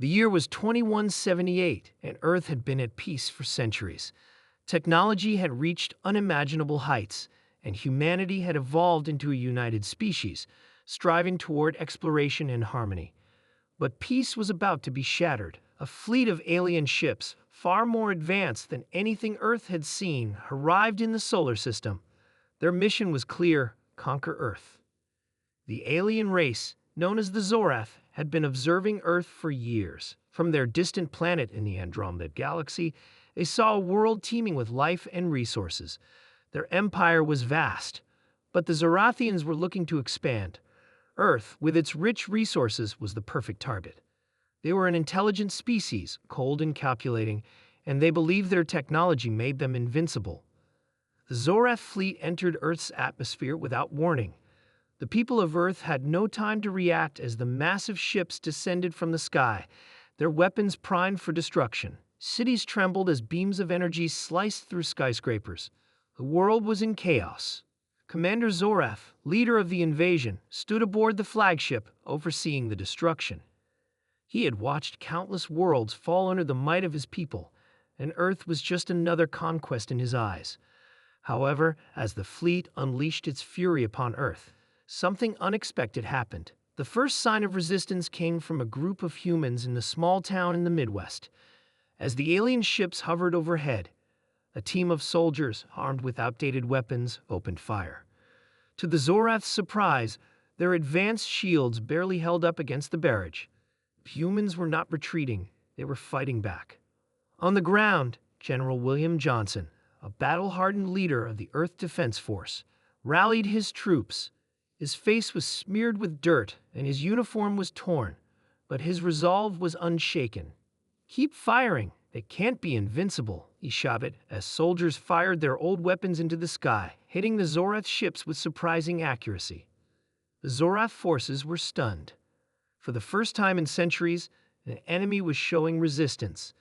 The year was 2178, and Earth had been at peace for centuries. Technology had reached unimaginable heights, and humanity had evolved into a united species, striving toward exploration and harmony. But peace was about to be shattered. A fleet of alien ships, far more advanced than anything Earth had seen, arrived in the solar system. Their mission was clear: conquer Earth. The alien race, known as the Zorath, had been observing Earth for years. From their distant planet in the Andromeda Galaxy, they saw a world teeming with life and resources. Their empire was vast, but the Zorathians were looking to expand. Earth, with its rich resources, was the perfect target. They were an intelligent species, cold and calculating, and they believed their technology made them invincible. The Zorath fleet entered Earth's atmosphere without warning. The people of Earth had no time to react as the massive ships descended from the sky, their weapons primed for destruction. Cities trembled as beams of energy sliced through skyscrapers. The world was in chaos. Commander Zorath, leader of the invasion, stood aboard the flagship, overseeing the destruction. He had watched countless worlds fall under the might of his people, and Earth was just another conquest in his eyes. However, as the fleet unleashed its fury upon Earth, something unexpected happened. The first sign of resistance came from a group of humans in a small town in the Midwest. As the alien ships hovered overhead, a team of soldiers, armed with outdated weapons, opened fire. To the Zorath's surprise, their advanced shields barely held up against the barrage. Humans were not retreating, they were fighting back. On the ground, General William Johnson, a battle-hardened leader of the Earth Defense Force, rallied his troops. His face was smeared with dirt, and his uniform was torn, but his resolve was unshaken. "Keep firing, they can't be invincible," he shouted as soldiers fired their old weapons into the sky, hitting the Zorath ships with surprising accuracy. The Zorath forces were stunned. For the first time in centuries, an enemy was showing resistance.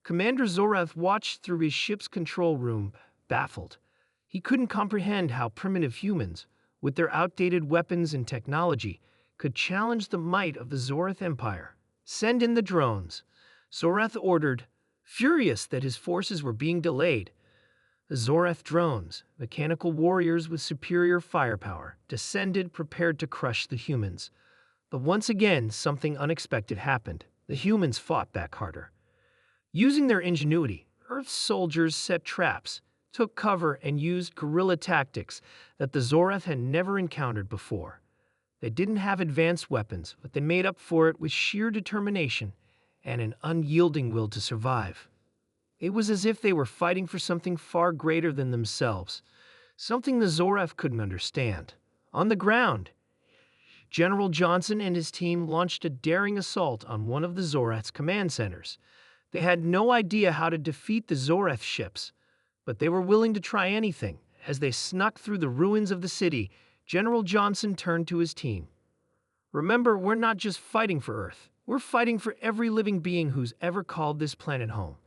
Commander Zorath watched through his ship's control room, baffled. He couldn't comprehend how primitive humans, with their outdated weapons and technology, could challenge the might of the Zorath Empire. "Send in the drones," Zorath ordered, furious that his forces were being delayed. The Zorath drones, mechanical warriors with superior firepower, descended, prepared to crush the humans. But once again, something unexpected happened. The humans fought back harder. Using their ingenuity, Earth's soldiers set traps, took cover, and used guerrilla tactics that the Zorath had never encountered before. They didn't have advanced weapons, but they made up for it with sheer determination and an unyielding will to survive. It was as if they were fighting for something far greater than themselves, something the Zorath couldn't understand. On the ground, General Johnson and his team launched a daring assault on one of the Zorath's command centers. They had no idea how to defeat the Zorath ships, but they were willing to try anything. As they snuck through the ruins of the city, General Johnson turned to his team. "Remember, we're not just fighting for Earth. We're fighting for every living being who's ever called this planet home.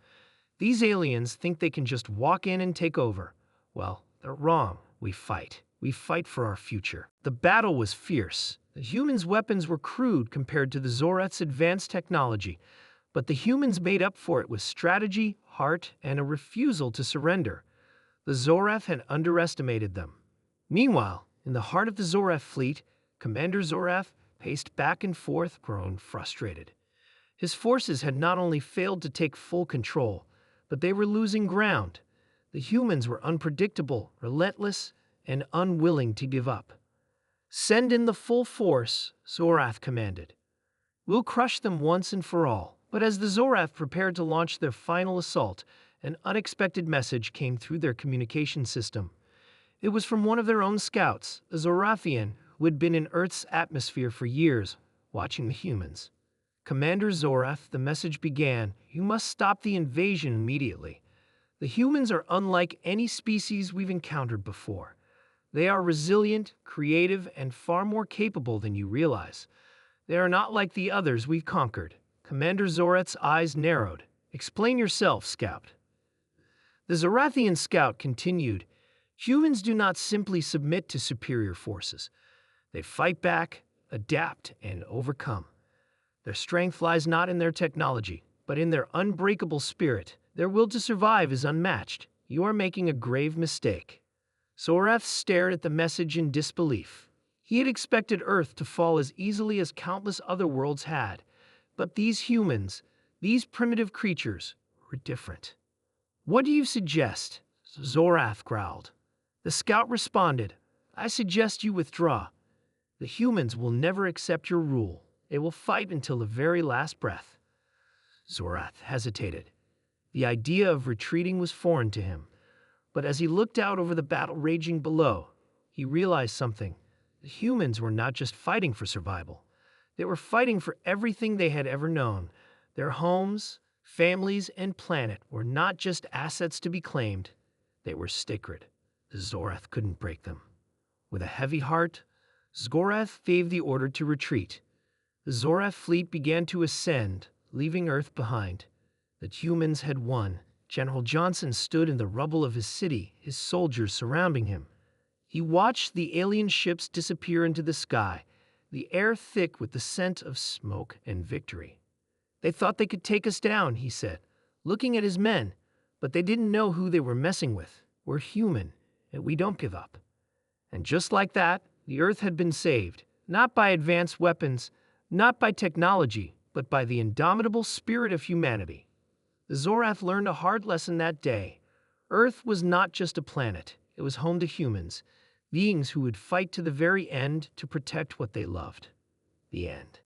These aliens think they can just walk in and take over. Well, they're wrong. We fight. We fight for our future." The battle was fierce. The humans' weapons were crude compared to the Zorath's advanced technology, but the humans made up for it with strategy, heart, and a refusal to surrender. The Zorath had underestimated them. Meanwhile, in the heart of the Zorath fleet, Commander Zorath paced back and forth, grown frustrated. His forces had not only failed to take full control, but they were losing ground. The humans were unpredictable, relentless, and unwilling to give up. "Send in the full force," Zorath commanded. "We'll crush them once and for all." But as the Zorath prepared to launch their final assault, an unexpected message came through their communication system. It was from one of their own scouts, a Zorathian who had been in Earth's atmosphere for years, watching the humans. "Commander Zorath," the message began, "you must stop the invasion immediately. The humans are unlike any species we've encountered before. They are resilient, creative, and far more capable than you realize. They are not like the others we've conquered." Commander Zorath's eyes narrowed. "Explain yourself, Scout." The Zorathian scout continued, "Humans do not simply submit to superior forces. They fight back, adapt, and overcome. Their strength lies not in their technology, but in their unbreakable spirit. Their will to survive is unmatched. You are making a grave mistake." Zorath stared at the message in disbelief. He had expected Earth to fall as easily as countless other worlds had, but these humans, these primitive creatures, were different. "What do you suggest?" Zorath growled. The scout responded, "I suggest you withdraw. The humans will never accept your rule. They will fight until the very last breath." Zorath hesitated. The idea of retreating was foreign to him, but as he looked out over the battle raging below, he realized something. The humans were not just fighting for survival. They were fighting for everything they had ever known. Their homes, families, and planet were not just assets to be claimed. They were sacred. The Zorath couldn't break them. With a heavy heart, Zorath gave the order to retreat. The Zorath fleet began to ascend, leaving Earth behind. The humans had won. General Johnson stood in the rubble of his city, his soldiers surrounding him. He watched the alien ships disappear into the sky, the air thick with the scent of smoke and victory. "They thought they could take us down," he said, looking at his men, "but they didn't know who they were messing with. We're human, and we don't give up." And just like that, the Earth had been saved, not by advanced weapons, not by technology, but by the indomitable spirit of humanity. The Zorath learned a hard lesson that day. Earth was not just a planet, it was home to humans, beings who would fight to the very end to protect what they loved. The end.